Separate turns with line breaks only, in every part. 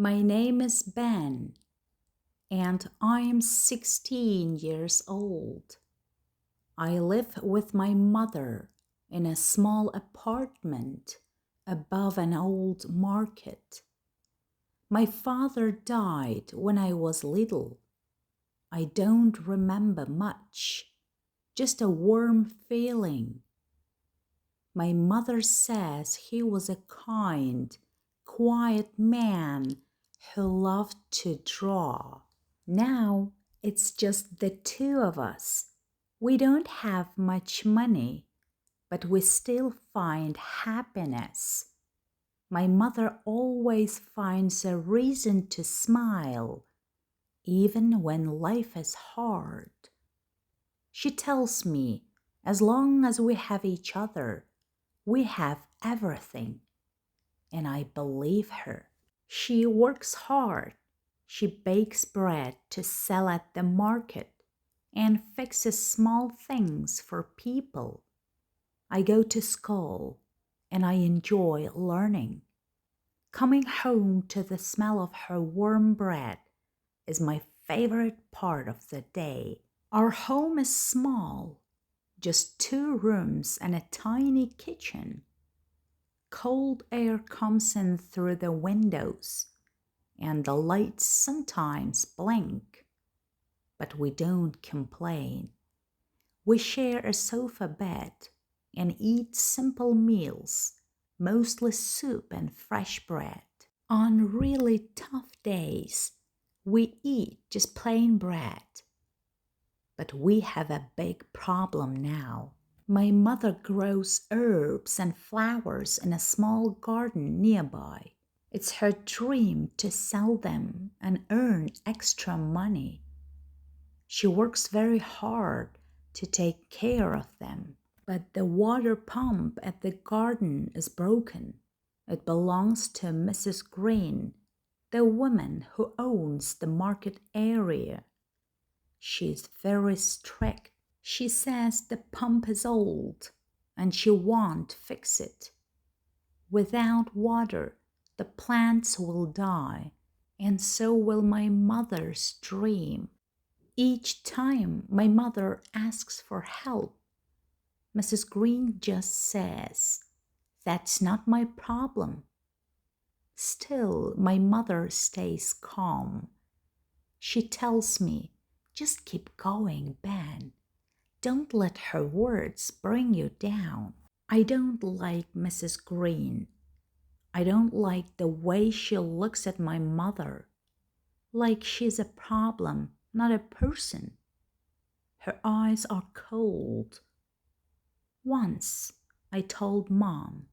My name is Ben, and I'm 16 years old. I live with my mother in a small apartment above an old market. My father died when I was little. I don't remember much, just a warm feeling. My mother says he was a kind, quiet man who loved to draw. Now it's just the two of us. We don't have much money, but we still find happiness. My mother always finds a reason to smile, even when life is hard. She tells me, as long as we have each other, we have everything. And I believe her. She works hard. She bakes bread to sell at the market and fixes small things for people. I go to school and I enjoy learning. Coming home to the smell of her warm bread is my favorite part of the day. Our home is small, just 2 rooms and a tiny kitchen. Cold air comes in through the windows, and the lights sometimes blink. But we don't complain. We share a sofa bed and eat simple meals, mostly soup and fresh bread. On really tough days, we eat just plain bread. But we have a big problem now. My mother grows herbs and flowers in a small garden nearby. It's her dream to sell them and earn extra money. She works very hard to take care of them. But the water pump at the garden is broken. It belongs to Mrs. Green, the woman who owns the market area. She's very strict. She says the pump is old and she won't fix it. Without water, the plants will die, and so will my mother's dream. Each time my mother asks for help, Mrs. Green just says, "That's not my problem." Still, my mother stays calm. She tells me, "Just keep going, Ben. Don't let her words bring you down." I don't like Mrs. Green. I don't like the way she looks at my mother, like she's a problem, not a person. Her eyes are cold. Once I told Mom,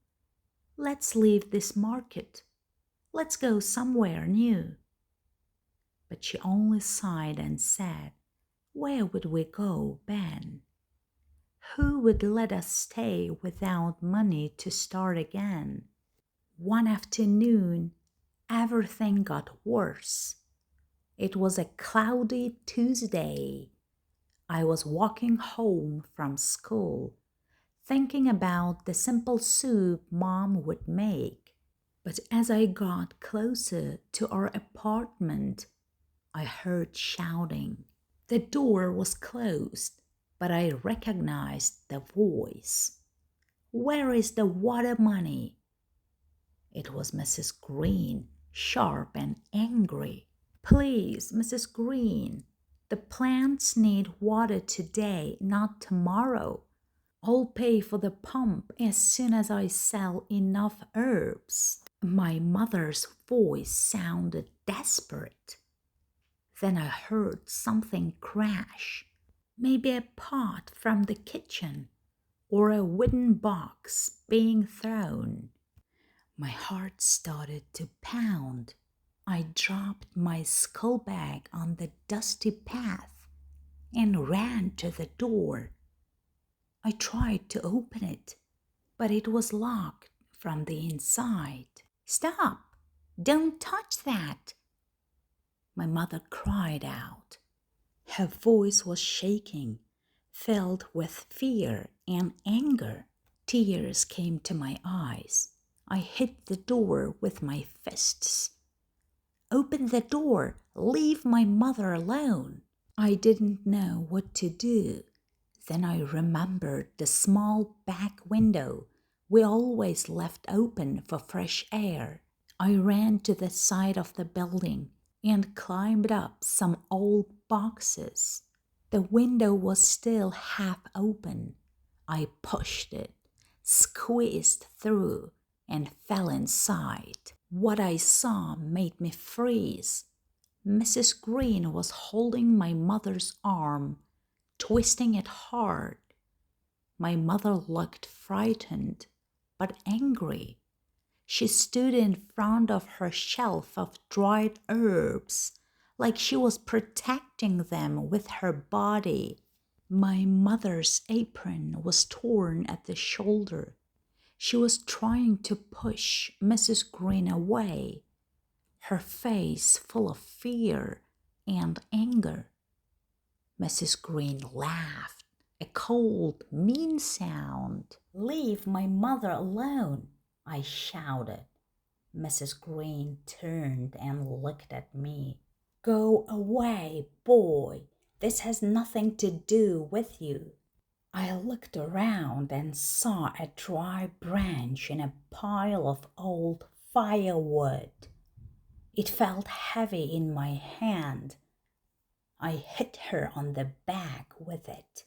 "Let's leave this market. Let's go somewhere new." But she only sighed and said, "Where would we go, Ben? Who would let us stay without money to start again?" One afternoon, everything got worse. It was a cloudy Tuesday. I was walking home from school, thinking about the simple soup Mom would make. But as I got closer to our apartment, I heard shouting. The door was closed, but I recognized the voice. "Where is the water money?" It was Mrs. Green, sharp and angry. "Please, Mrs. Green, the plants need water today, not tomorrow. I'll pay for the pump as soon as I sell enough herbs." My mother's voice sounded desperate. Then I heard something crash, maybe a pot from the kitchen or a wooden box being thrown. My heart started to pound. I dropped my school bag on the dusty path and ran to the door. I tried to open it, but it was locked from the inside. "Stop! Don't touch that!" My mother cried out. Her voice was shaking, filled with fear and anger. Tears came to my eyes. I hit the door with my fists. Open the door. Leave my mother alone. I didn't know what to do. Then I remembered the small back window we always left open for fresh air. I ran to the side of the building and climbed up some old boxes. The window was still half open. I pushed it, squeezed through, and fell inside. What I saw made me freeze. Mrs. Green was holding my mother's arm, twisting it hard. My mother looked frightened, but angry. She stood in front of her shelf of dried herbs, like she was protecting them with her body. My mother's apron was torn at the shoulder. She was trying to push Mrs. Green away, her face full of fear and anger. Mrs. Green laughed, a cold, mean sound. "Leave my mother alone," I shouted. Mrs. Green turned and looked at me. "Go away, boy. This has nothing to do with you." I looked around and saw a dry branch in a pile of old firewood. It felt heavy in my hand. I hit her on the back with it.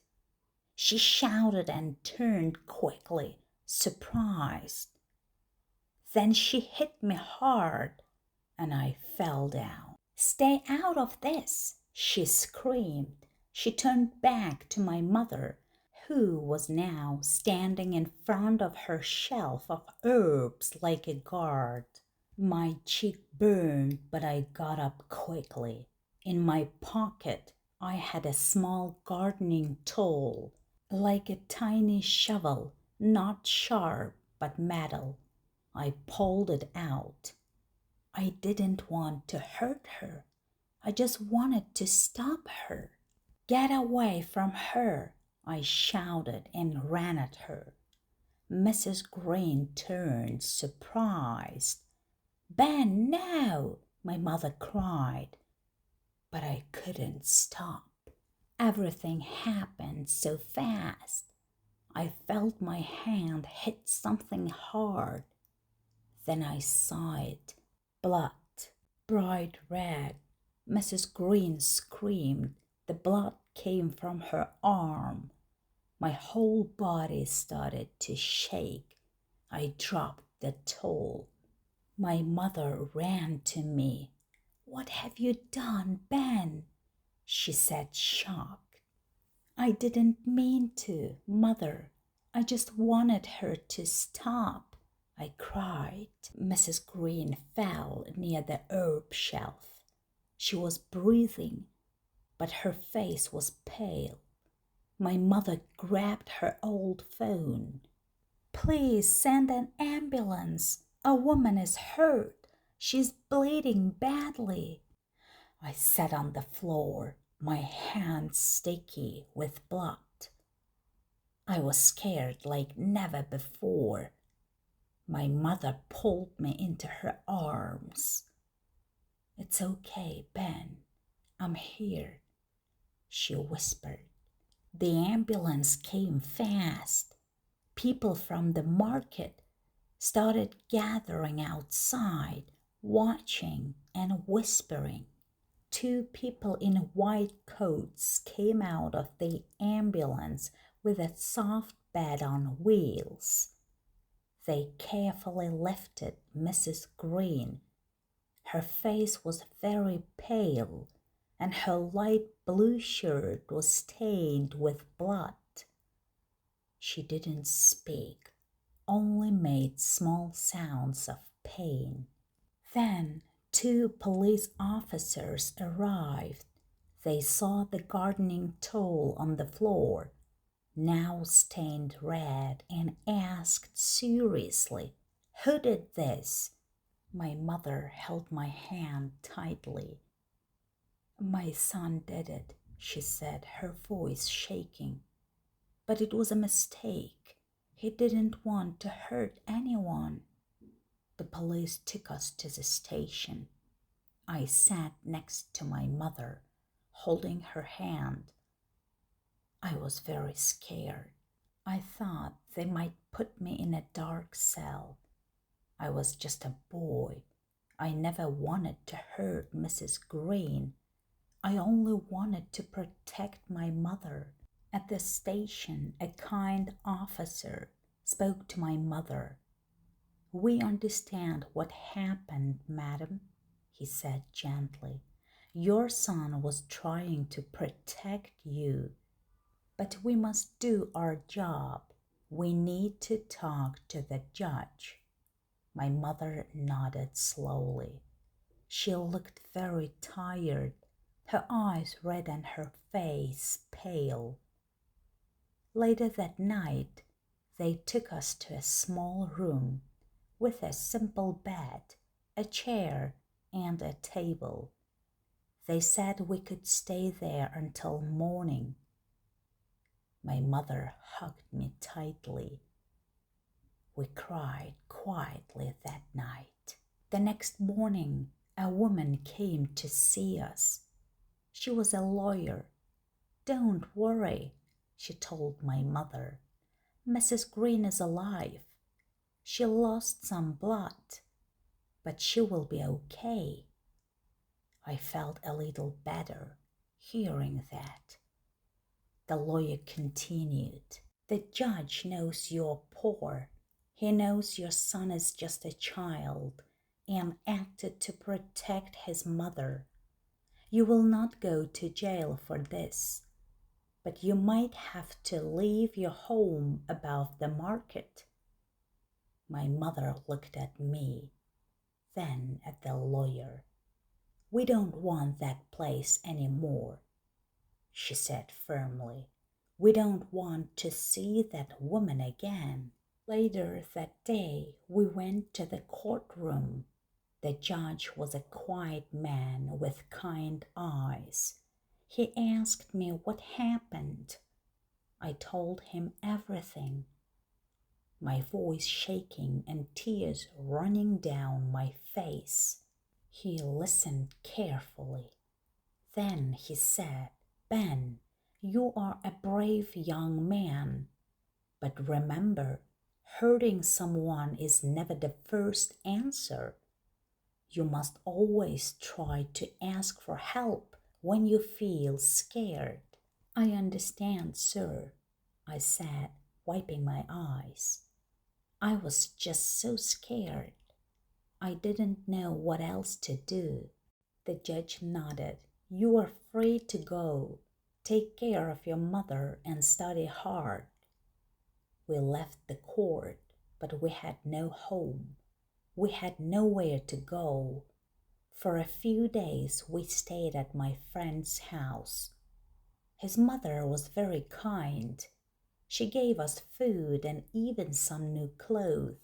She shouted and turned quickly, surprised. Then she hit me hard, and I fell down. "Stay out of this," she screamed. She turned back to my mother, who was now standing in front of her shelf of herbs like a guard. My cheek burned, but I got up quickly. In my pocket, I had a small gardening tool, like a tiny shovel, not sharp but metal. I pulled it out. I didn't want to hurt her. I just wanted to stop her. "Get away from her," I shouted and ran at her. Mrs. Green turned, surprised. "Ben, no!" my mother cried. But I couldn't stop. Everything happened so fast. I felt my hand hit something hard. Then I saw it. Blood, bright red. Mrs. Green screamed. The blood came from her arm. My whole body started to shake. I dropped the tool. My mother ran to me. "What have you done, Ben?" she said, shocked. "I didn't mean to, Mother. I just wanted her to stop," I cried. Mrs. Green fell near the herb shelf. She was breathing, but her face was pale. My mother grabbed her old phone. "Please send an ambulance. A woman is hurt. She's bleeding badly." I sat on the floor, my hands sticky with blood. I was scared like never before. My mother pulled me into her arms. "It's okay, Ben. I'm here," she whispered. The ambulance came fast. People from the market started gathering outside, watching and whispering. 2 people in white coats came out of the ambulance with a soft bed on wheels. They carefully lifted Mrs. Green. Her face was very pale, and her light blue shirt was stained with blood. She didn't speak, only made small sounds of pain. Then 2 police officers arrived. They saw the gardening tool on the floor, now stained red, and asked seriously, "Who did this?" My mother held my hand tightly. "My son did it," she said, her voice shaking. "But it was a mistake. He didn't want to hurt anyone." The police took us to the station. I sat next to my mother, holding her hand. I was very scared. I thought they might put me in a dark cell. I was just a boy. I never wanted to hurt Mrs. Green. I only wanted to protect my mother. At the station, a kind officer spoke to my mother. "We understand what happened, madam," he said gently. "Your son was trying to protect you. But we must do our job. We need to talk to the judge." My mother nodded slowly. She looked very tired, her eyes red and her face pale. Later that night, they took us to a small room with a simple bed, a chair, and a table. They said we could stay there until morning. My mother hugged me tightly. We cried quietly that night. The next morning, a woman came to see us. She was a lawyer. "Don't worry," she told my mother. "Mrs. Green is alive. She lost some blood, but she will be okay." I felt a little better hearing that. The lawyer continued, "The judge knows you're poor. He knows your son is just a child and acted to protect his mother. You will not go to jail for this, but you might have to leave your home above the market." My mother looked at me, then at the lawyer. "We don't want that place anymore," she said firmly. "We don't want to see that woman again." Later that day, we went to the courtroom. The judge was a quiet man with kind eyes. He asked me what happened. I told him everything, my voice shaking and tears running down my face. He listened carefully. Then he said, "Ben, you are a brave young man. But remember, hurting someone is never the first answer. You must always try to ask for help when you feel scared." "I understand, sir," I said, wiping my eyes. I was just so scared. I didn't know what else to do. The judge nodded. "You are free to go. Take care of your mother and study hard." We left the court, but we had no home. We had nowhere to go. For a few days we stayed at my friend's house. His mother was very kind. She gave us food and even some new clothes.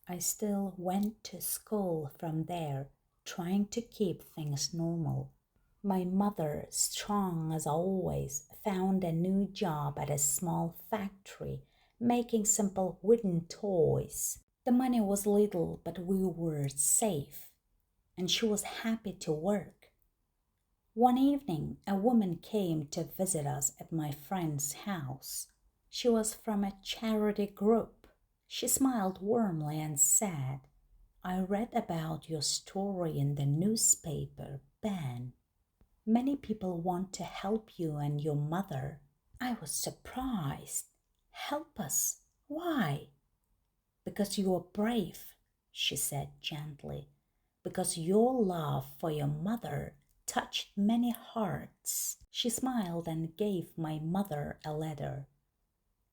I still went to school from there, trying to keep things normal. My mother, strong as always, found a new job at a small factory, making simple wooden toys. The money was little, but we were safe, and she was happy to work. One evening, a woman came to visit us at my friend's house. She was from a charity group. She smiled warmly and said, "I read about your story in the newspaper, Ben. Many people want to help you and your mother." I was surprised. "Help us? Why?" "Because you are brave," she said gently. "Because your love for your mother touched many hearts." She smiled and gave my mother a letter.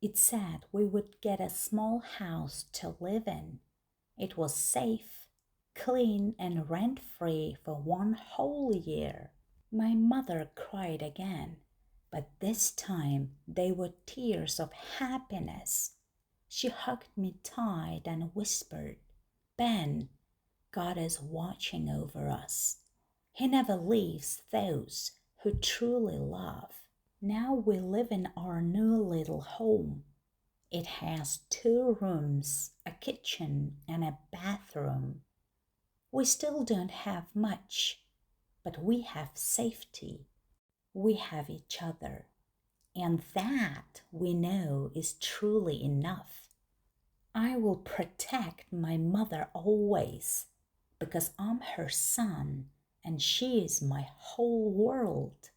It said we would get a small house to live in. It was safe, clean, and rent-free for 1 whole year. My mother cried again, but this time they were tears of happiness. She hugged me tight and whispered, "Ben, God is watching over us. He never leaves those who truly love." Now we live in our new little home. It has 2 rooms, a kitchen, and a bathroom. We still don't have much, but we have safety. We have each other. And that we know is truly enough. I will protect my mother always because I'm her son and she is my whole world.